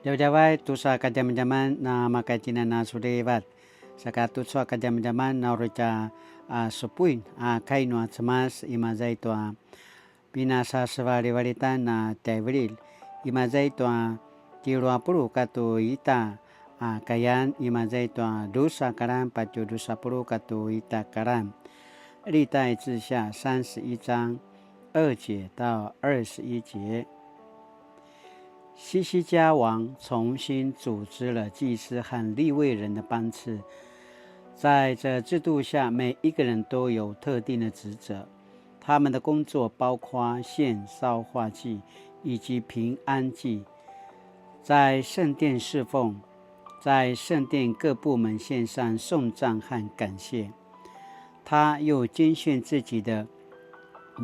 Jawai tusa kadam-jaman na makatina na sudebat. Saka tusa kadam-jaman na rocha supuin kaino atmas imazai toa pinasa sevari varita na tevril imazai toa tiro apuru katu ita kayan imazai toa dosa karam pacu dosa puru katu ita karam 历代志下31章2节到21节。西西家王重新组织了祭司和利未人的班次，在这制度下，每一个人都有特定的职责，他们的工作包括献烧化祭以及平安祭，在圣殿侍奉，在圣殿各部门献上颂赞和感谢。他又拣选自己的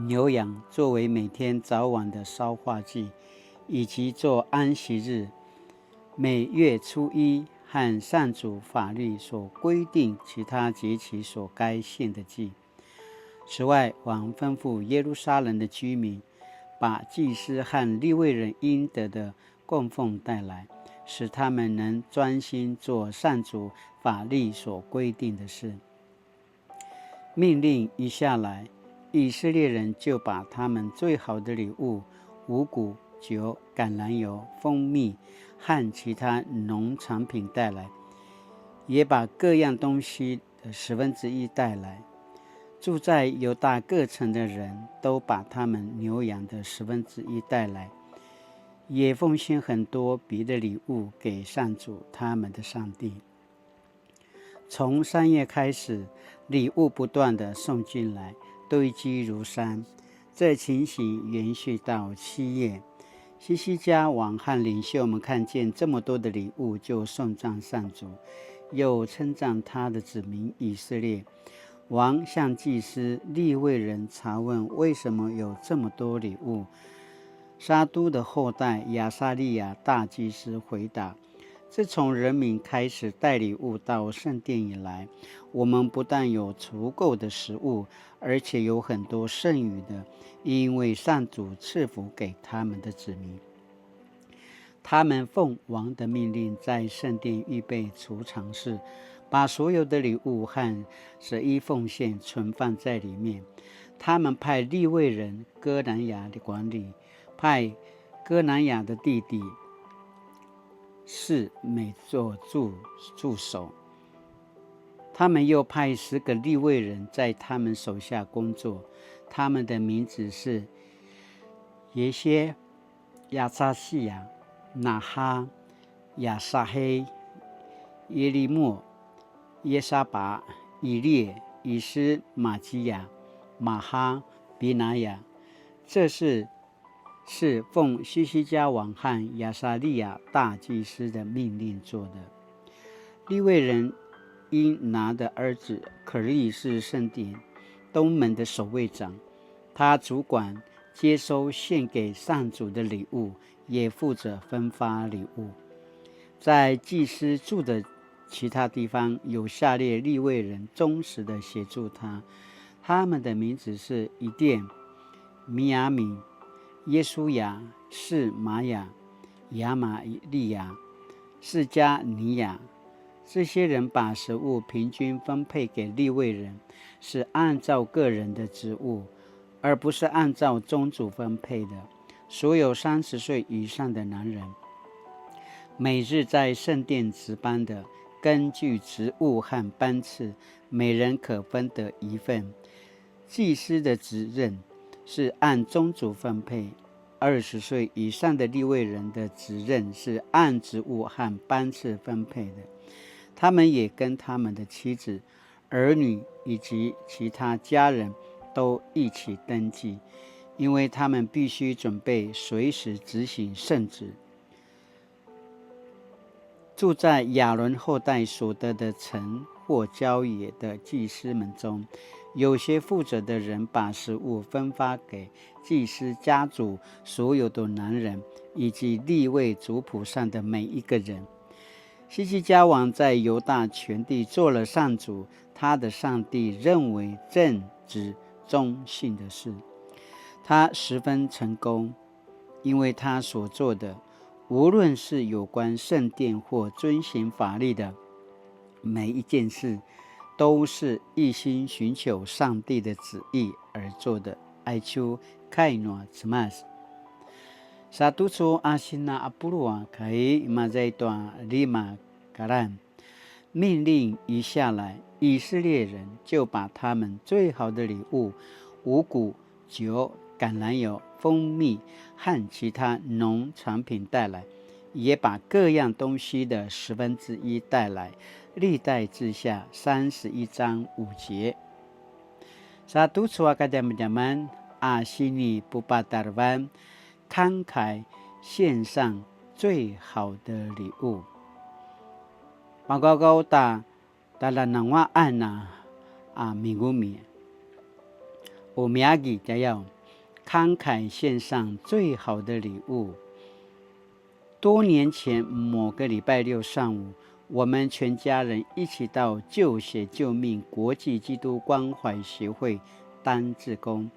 牛羊作为每天早晚的烧化祭，以及做安息日、每月初一和上主法律所规定其他节期所该献的祭。此外，王吩咐耶路撒冷的居民把祭司和利未人应得的供奉带来，使他们能专心做上主法律所规定的事。命令一下来，以色列人就把他们最好的礼物五谷、酒、橄榄油、蜂蜜和其他农产品带来，也把各样东西的1/10带来。住在犹大各城的人都把他们牛羊的1/10带来，也奉献很多别的礼物给上主他们的上帝。从3月开始，礼物不断地送进来，堆积如山。这情形延续到7月。西西家王和领袖们看见这么多的礼物，就颂赞上主，又称赞他的子民以色列。王向祭司、利未人查问为什么有这么多礼物。沙都的后代亚撒利亚大祭司回答：自从人民开始带礼物到圣殿以来，我们不但有足够的食物，而且有很多剩余的，因为上主赐福给他们的子民。他们奉王的命令，在圣殿预备储藏室，把所有的礼物和11奉献存放在里面。他们派利未人哥南雅的管理，派哥南雅的弟弟是每做助手。他们又派10个利未人在他们手下工作，他们的名字是耶歇、亚撒西亚、拿哈、亚撒黑、耶利莫、耶沙拔、以列、以斯玛基亚、马哈、比拿雅。这是奉西西家王和亚撒利亚大祭司的命令做的。利未人因拿的儿子可利是圣殿东门的守卫长，他主管接收献给上主的礼物，也负责分发礼物。在祭司住的其他地方，有下列利未人忠实的协助他，他们的名字是以甸、米亚敏、耶书亚、示玛雅、亚玛利亚、释迦尼亚。这些人把食物平均分配给利未人，是按照个人的职务，而不是按照宗族分配的。所有30岁以上的男人，每日在圣殿值班的，根据职务和班次，每人可分得1份。祭司的职任是按宗族分配，20岁以上的利未人的职任是按职务和班次分配的。他们也跟他们的妻子、儿女以及其他家人都一起登记，因为他们必须准备随时执行圣旨。住在亚伦后代所得的城或郊野的祭司们中，有些负责的人把食物分发给祭司家族所有的男人，以及利未族谱上的每一个人。西西家王在犹大全地做了上主他的上帝认为正直忠信的事，他十分成功，因为他所做的无论是有关圣殿或遵行法律的每一件事，都是一心寻求上帝的旨意而做的。爱秋开诺兹马斯沙杜楚阿辛纳阿布鲁瓦开马在段利马嘎兰命令一下来，以色列人就把他们最好的礼物五谷、酒、橄榄油、蜂蜜和其他农产品带来，也把各样东西的1/10带来。历代志下31章5节。Satu suaka zaman阿西尼布巴达湾慷慨献上最好的礼物。马高高达达拉南瓦安娜米古米，我米亚吉加要慷慨献上最好的礼物。多年前某个礼拜六上午，我们全家人一起到救血救命国际基督关怀协会当志工，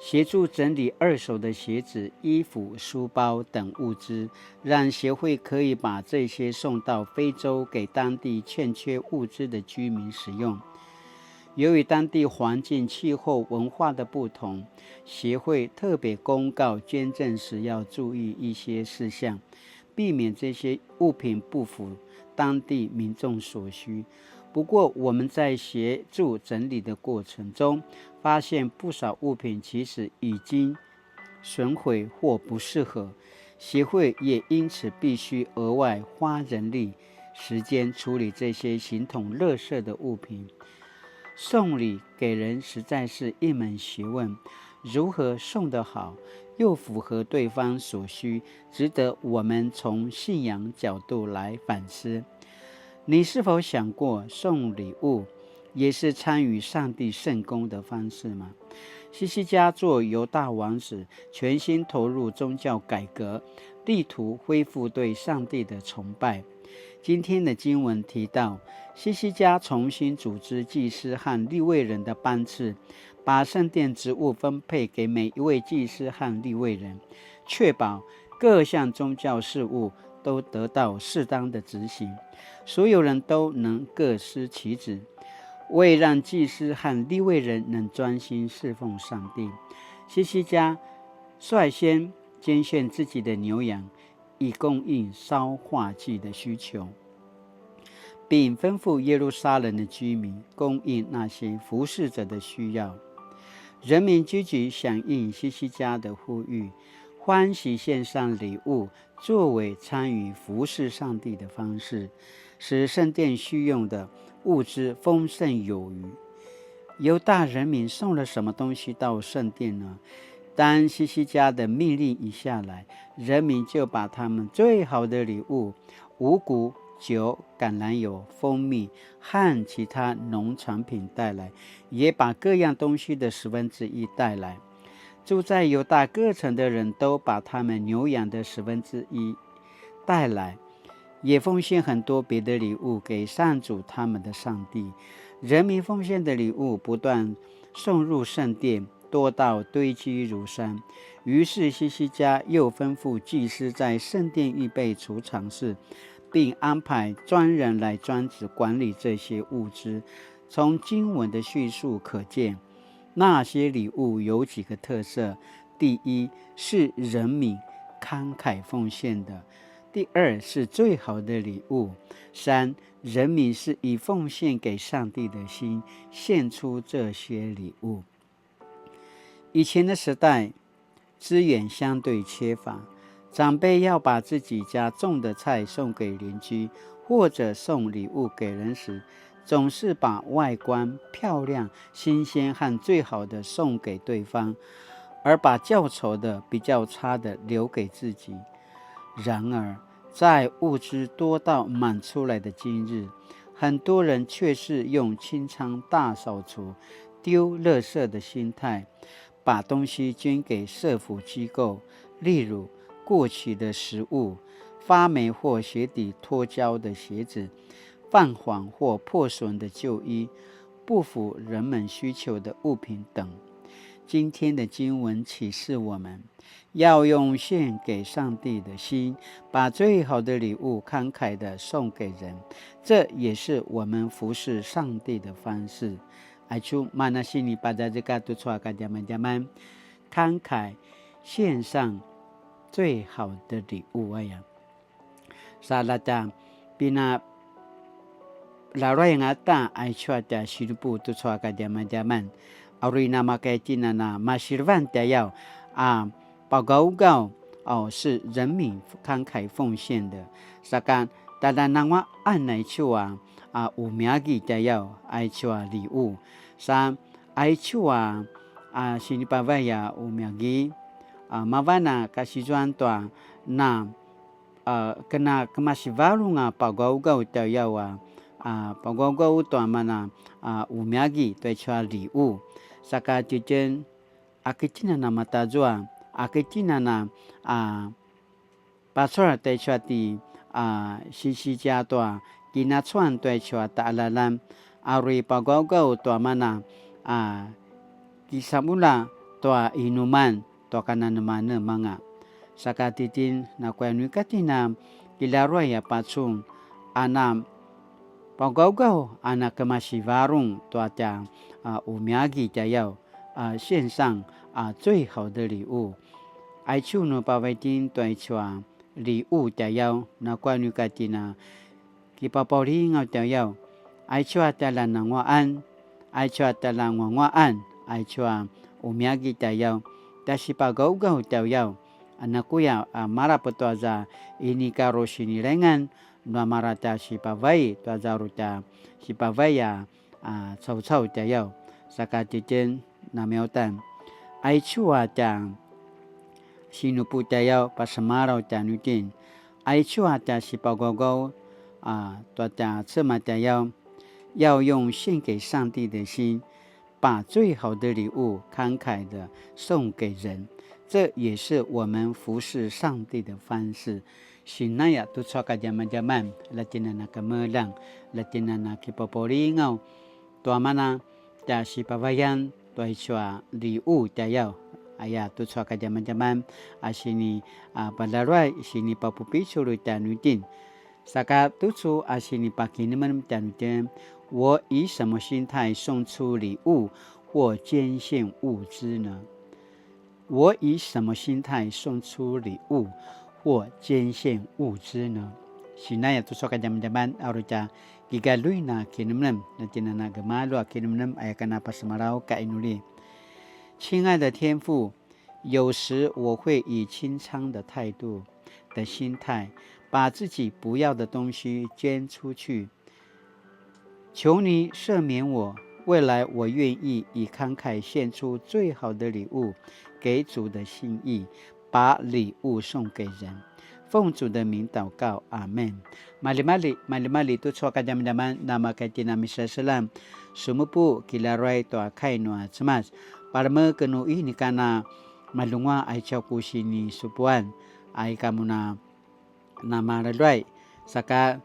协助整理2手的鞋子、衣服、书包等物资，让协会可以把这些送到非洲给当地欠缺物资的居民使用。由于当地环境、气候、文化的不同，协会特别公告捐赠时要注意一些事项，避免这些物品不符当地民众所需。不过我们在协助整理的过程中，发现不少物品其实已经损毁或不适合，协会也因此必须额外花人力、时间处理这些形同垃圾的物品。送礼给人实在是一门学问，如何送得好，又符合对方所需，值得我们从信仰角度来反思。你是否想过，送礼物也是参与上帝圣工的方式吗？希西家做犹大王时，全心投入宗教改革，力图恢复对上帝的崇拜。今天的经文提到，希西家重新组织祭司和利未人的班次，把圣殿职务分配给每一位祭司和利未人，确保各项宗教事务都得到适当的执行，所有人都能各司其职，为让祭司和利未人能专心侍奉上帝。希西家率先捐献自己的牛羊，以供应烧化祭的需求，并吩咐耶路撒冷的居民供应那些服侍者的需要。人民积极响应希西家的呼吁，欢喜献上礼物作为参与服侍上帝的方式，使圣殿需用的物资丰盛有余。犹大人民送了什么东西到圣殿呢？当希西家的命令一下来，人民就把他们最好的礼物五谷、酒、橄榄油、蜂蜜和其他农产品带来，也把各样东西的1/10带来。住在犹大各城的人都把他们牛羊的1/10带来，也奉献很多别的礼物给上主他们的上帝。人民奉献的礼物不断送入圣殿，多到堆积如山。于是希西家又吩咐祭司在圣殿预备储藏室，并安排专人来专职管理这些物资。从经文的叙述可见，那些礼物有几个特色：第一，是人民慷慨奉献的；第二，是最好的礼物；三，人民是以奉献给上帝的心献出这些礼物。以前的时代，资源相对缺乏，长辈要把自己家种的菜送给邻居，或者送礼物给人时，总是把外观漂亮、新鲜和最好的送给对方，而把较丑的、比较差的留给自己。然而，在物资多到满出来的今日，很多人却是用清仓大扫除、丢垃圾的心态，把东西捐给社福机构，例如过期的食物、发霉或鞋底脱胶的鞋子、泛黄或破损的旧衣、不符人们需求的物品等。今天的经文启示我们，要用献给上帝的心，把最好的礼物慷慨地送给人，这也是我们服侍上帝的方式。爱出mana sini pada jika tu suaka zaman-zaman， 慷慨献上最好的礼物。哎呀，salada bina laroy yang ata ay chuata sirupu tu suaka zaman-zaman，Auri nama kaitinana masirvan tayao pagau-gau 是人民慷慨奉献的。Sakan tada nangwa anay chua umiagi tayao ay chua 礼物。Sa ay chua sinipavaya umiagi mavana kasijuan tua na kena kemasivaru nga pagau-gau tayao pagau-gau tua mana umiagi tua chua 礼物。Saka tijen akitina na matajua akitina na pasora tua chua ti sisi jia tua kinachuan tua chua ta'alalam Auri pagau-gau tua mana kisamula tua inuman tua kanan mana manga. Saka titin na kuanui katina kilarua ya pacung anam pagau-gau ana kemasivarung tua tia umiagi tayao 献上最好的礼物。爱处呢把为丁对出礼物tayao na kuanui katina kipapori ngau tayao ai chua tala nangwaan ai chua tala ngwaan ai chua umiagi tayao tasi pagau-gau tayao anakuya mara petwaza ini karo sinirengan na marata si pavai twaza ruta si pavaya chau-chau tayao saka tijen na meutan ai chua ta sinupu tayao pasamarau tanutin ai chua ta si pagau-gau tua ta cema tayao要用献给上帝的心，把最好的礼物慷慨地送给人，这也是我们服侍上帝的方式。Sinaya tu soka zaman-zaman latina na kemelang latina na kipoporingau tua mana ta si pavayan tua chua 礼物tayao aya tu soka zaman-zaman asini palaruai sini papupichuru tanutin saka tuchu asini pakiniman tanutin。我以什么心态送出礼物或捐献物资呢？我以什么心态送出礼物或捐献物资呢？ Sinaya tu soka zaman-zaman aruca gigalui na kinumnam na tinana gemalu kinumnam ayakana pasamarau ka inuli。亲爱的天父，有时我会以清仓的态度的心态，把自己不要的东西捐出去。求你赦免我，未来我愿意以慷慨献出最好的礼物给主的心意，把礼物送给人。奉主的名祷告，阿们。Mali-mali tu soka zaman-zaman nama kaitina Misa Salam sumupu kilarai to kainua cemas parme kenui ni kana malungwa ai chauku sini supuan ai kamuna nama radrai saka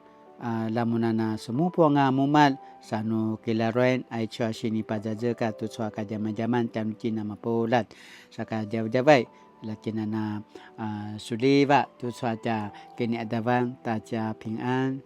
lamunana sumupu nga mumal sanu kilaroen ay chua sini pajajeka tu chua ka zaman-zaman tanuti na mapolat saka jaw-jawai lakinana suliva tu chua ta kini adavan ta cha ping an